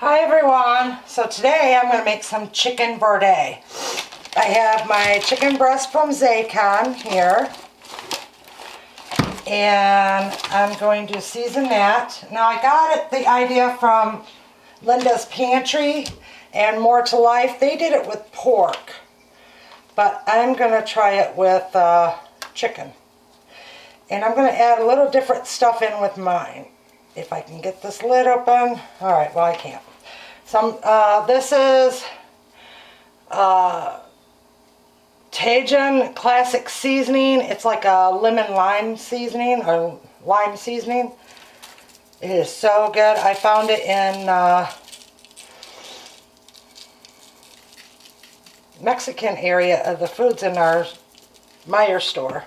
Hi everyone, so today I'm going to make some chicken verde. I have my chicken breast from Zaycon here, and I'm going to season that. Now I got the idea from Linda's Pantry and More to Life. They did it with pork, but I'm going to try it with chicken. And I'm going to add a little different stuff in with mine. If I can get this lid open. Alright, well I can't. This is Tajin Classic Seasoning. It's like a lemon lime seasoning or lime seasoning. It is so good. I found it in Mexican area of the foods in our Meijer store.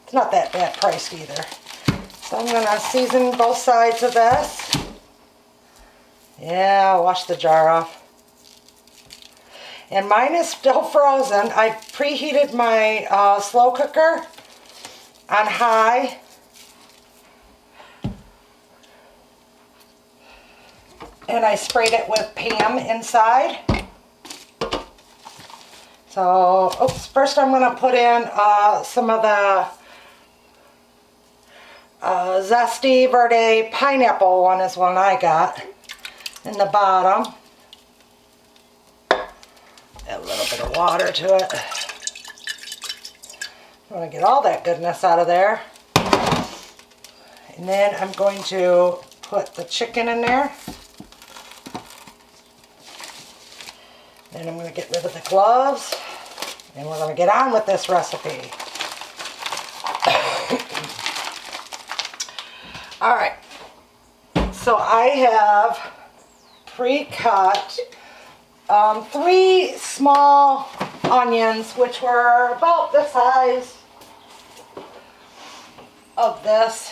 It's not that bad priced either. So I'm going to season both sides of this. Yeah, wash the jar off. And mine is still frozen. I preheated my slow cooker on high. And I sprayed it with Pam inside. So, first I'm going to put in some of the Zesty Verde pineapple one is one I got in the bottom. Add a little bit of water to it. I want to get all that goodness out of there. And then I'm going to put the chicken in there. Then I'm going to get rid of the gloves. And we're going to get on with this recipe. Alright, so I have pre-cut 3 small onions, which were about the size of this.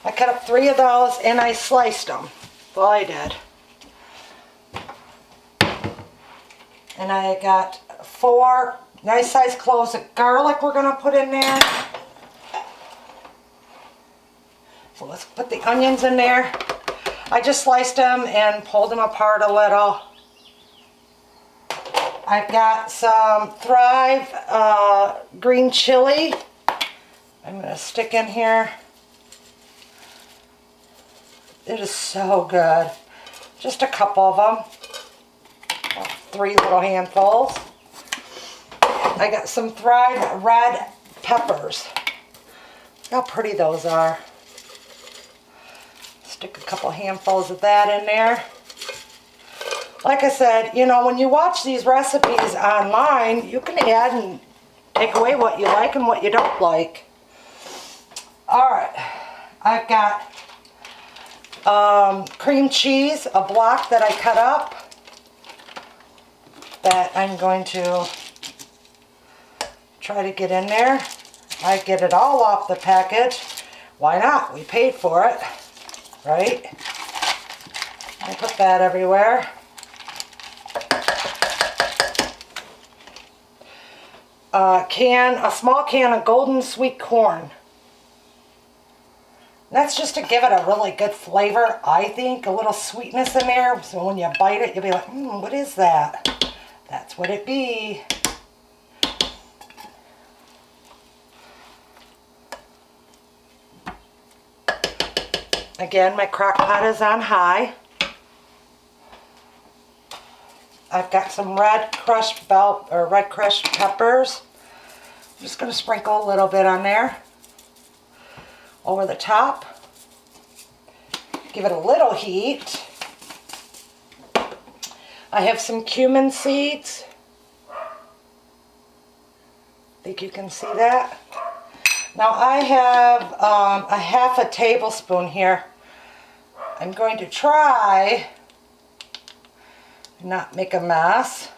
I cut up 3 of those and I sliced them. Well, I did. And I got 4 nice sized cloves of garlic we're going to put in there. So let's put the onions in there. I just sliced them and pulled them apart a little. I've got some Thrive green chili. I'm going to stick in here. It is so good. Just a couple of them. 3 little handfuls. I got some Thrive red peppers. Look how pretty those are. Stick a couple handfuls of that in there. Like I said, you know, when you watch these recipes online, you can add and take away what you like and what you don't like. Alright, I've got cream cheese, a block that I cut up, that I'm going to try to get in there. I get it all off the package. Why not? We paid for it. Right? I put that everywhere. A small can of golden sweet corn. That's just to give it a really good flavor, I think. A little sweetness in there. So when you bite it, you'll be like, what is that? That's what it be. Again, my crock-pot is on high. I've got some red crushed peppers. I'm just going to sprinkle a little bit on there over the top. Give it a little heat. I have some cumin seeds. Think you can see that? Now I have a half a tablespoon here. I'm going to try not make a mess,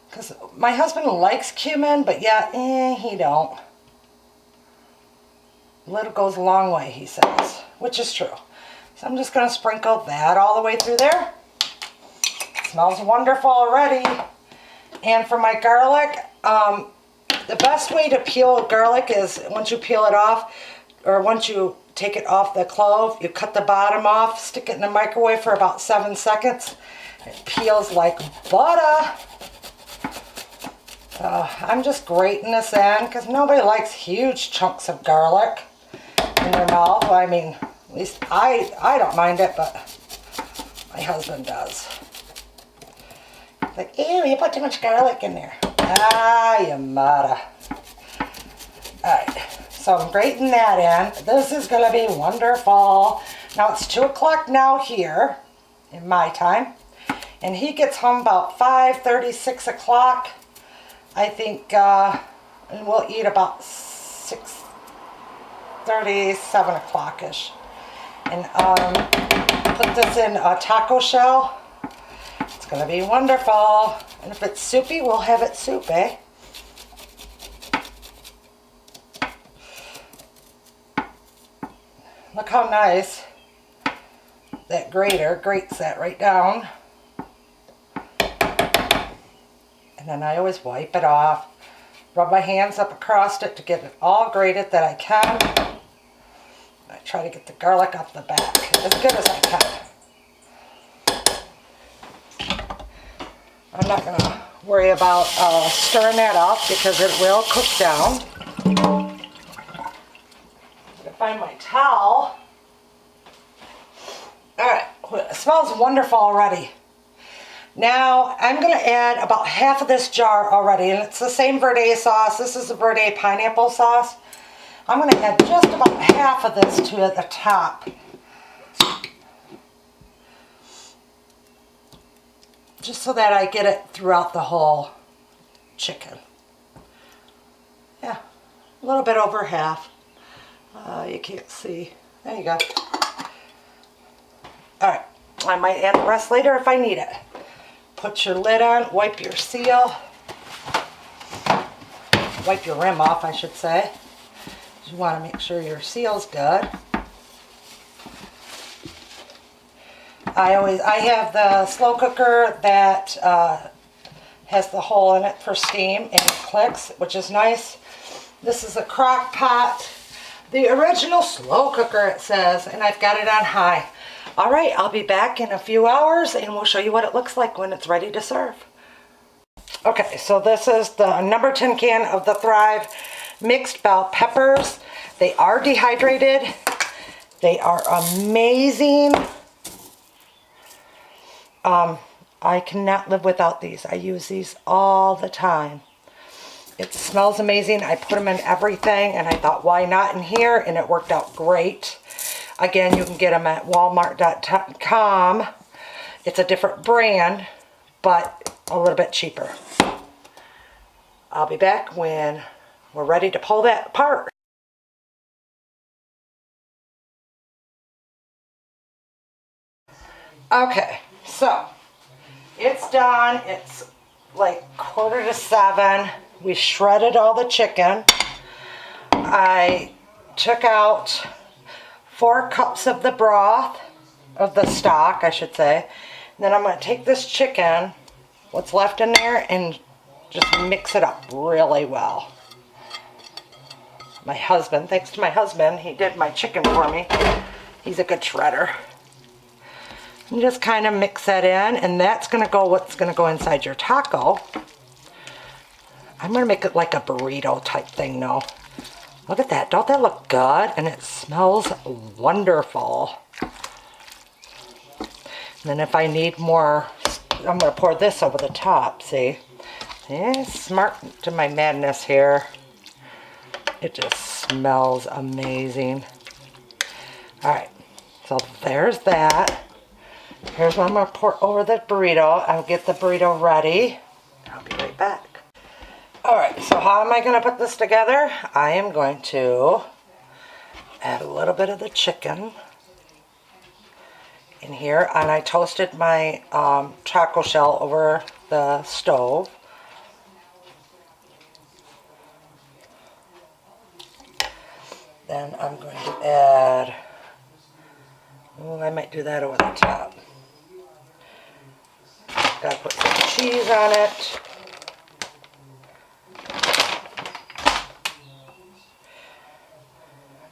because my husband likes cumin, but yeah, he don't. A little goes a long way, he says, which is true. So I'm just going to sprinkle that all the way through there. It smells wonderful already. And for my garlic, the best way to peel garlic is once you peel it off, or once you take it off the clove. You cut the bottom off, stick it in the microwave for about 7 seconds. It peels like butter. I'm just grating this in because nobody likes huge chunks of garlic in their mouth. Well, I mean, at least I don't mind it, but my husband does. Like, ew, you put too much garlic in there. Ah, you mother. Alright, so I'm grating that in. This is going to be wonderful. Now it's 2 o'clock now here in my time. And he gets home about 5:30, 6 o'clock. I think, and we'll eat about 6:30, 7 o'clock-ish. And put this in a taco shell. It's going to be wonderful. And if it's soupy, we'll have it soupy. Look how nice that grater grates that right down. And then I always wipe it off. Rub my hands up across it to get it all grated that I can. I try to get the garlic off the back as good as I can. I'm not going to worry about stirring that up because it will cook down. Find my towel. Alright, it smells wonderful already. Now I'm going to add about half of this jar already, and it's the same Verde sauce. This is the Verde pineapple sauce. I'm going to add just about half of this to the top. Just so that I get it throughout the whole chicken. Yeah, a little bit over half. You can't see. There you go. Alright, I might add the rest later if I need it. Put your lid on, wipe your seal. Wipe your rim off, I should say. You want to make sure your seal's good. I have the slow cooker that has the hole in it for steam and it clicks, which is nice. This is a Crock-Pot. The original slow cooker, it says, and I've got it on high. All right, I'll be back in a few hours and we'll show you what it looks like when it's ready to serve. Okay, so this is the number 10 can of the Thrive mixed bell peppers. They are dehydrated. They are amazing. I cannot live without these. I use these all the time. It smells amazing. I put them in everything, and I thought, why not in here? And it worked out great. Again, you can get them at walmart.com. It's a different brand, but a little bit cheaper. I'll be back when we're ready to pull that apart. Okay, so it's done. It's like 6:45. We shredded all the chicken. I took out 4 cups of the broth, of the stock, I should say. And then I'm going to take this chicken, what's left in there, and just mix it up really well. My husband, thanks to my husband, he did my chicken for me. He's a good shredder. And just kind of mix that in, and that's going to go, what's going to go inside your taco. I'm going to make it like a burrito type thing now. Look at that. Don't that look good? And it smells wonderful. And then if I need more, I'm going to pour this over the top, see? Yeah, smart to my madness here. It just smells amazing. Alright, so there's that. Here's what I'm going to pour over the burrito. I'll get the burrito ready. I'll be right back. Alright, so how am I going to put this together? I am going to add a little bit of the chicken in here. And I toasted my taco shell over the stove. Then I'm going to add, oh, I might do that over the top. Gotta put some cheese on it.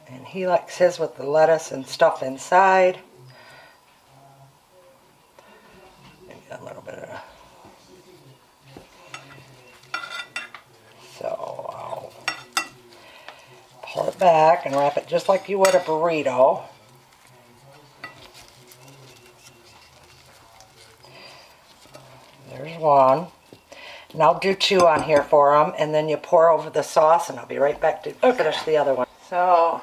And He likes his with the lettuce and stuff inside. Maybe a little bit of... So I'll pull it back and wrap it just like you would a burrito. There's one. And I'll do 2 on here for them, and then you pour over the sauce, and I'll be right back to finish the other one. So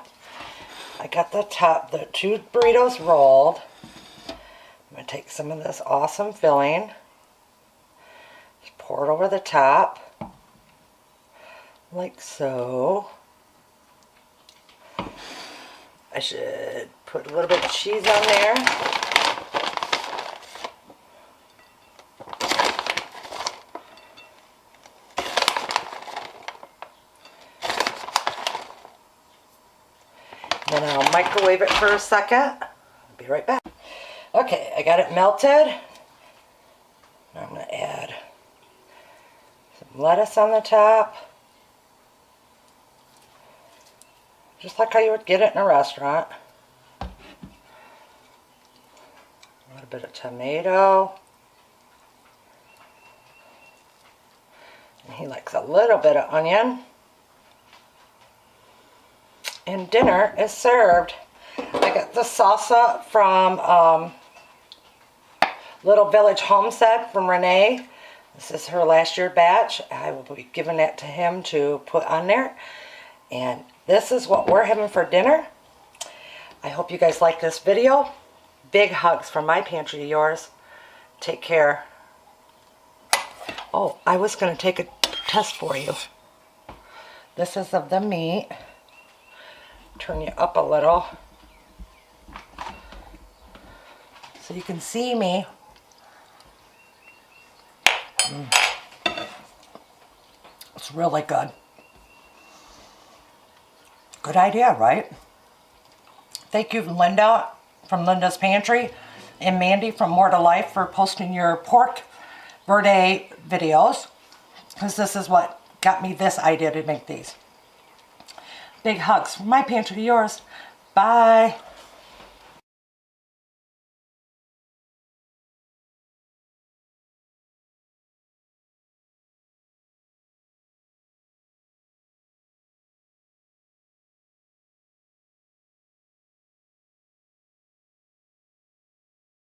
I got the 2 burritos rolled. I'm going to take some of this awesome filling, just pour it over the top, like so. I should put a little bit of cheese on there. Then I'll microwave it for a second. I'll be right back. Okay, I got it melted. Now I'm going to add some lettuce on the top. Just like how you would get it in a restaurant. A little bit of tomato. And he likes a little bit of onion. And dinner is served. I got the salsa from Little Village Homestead from Renee. This is her last year batch. I will be giving that to him to put on there. And this is what we're having for dinner. I hope you guys like this video. Big hugs from my pantry to yours. Take care. Oh, I was going to take a test for you. This is of the meat. Turn you up a little so you can see me. It's really good. Good idea, right? Thank you, Linda from Linda's Pantry and Mandy from More to Life for posting your pork Verde videos, because this is what got me this idea to make these. Big hugs from my pantry to yours. Bye.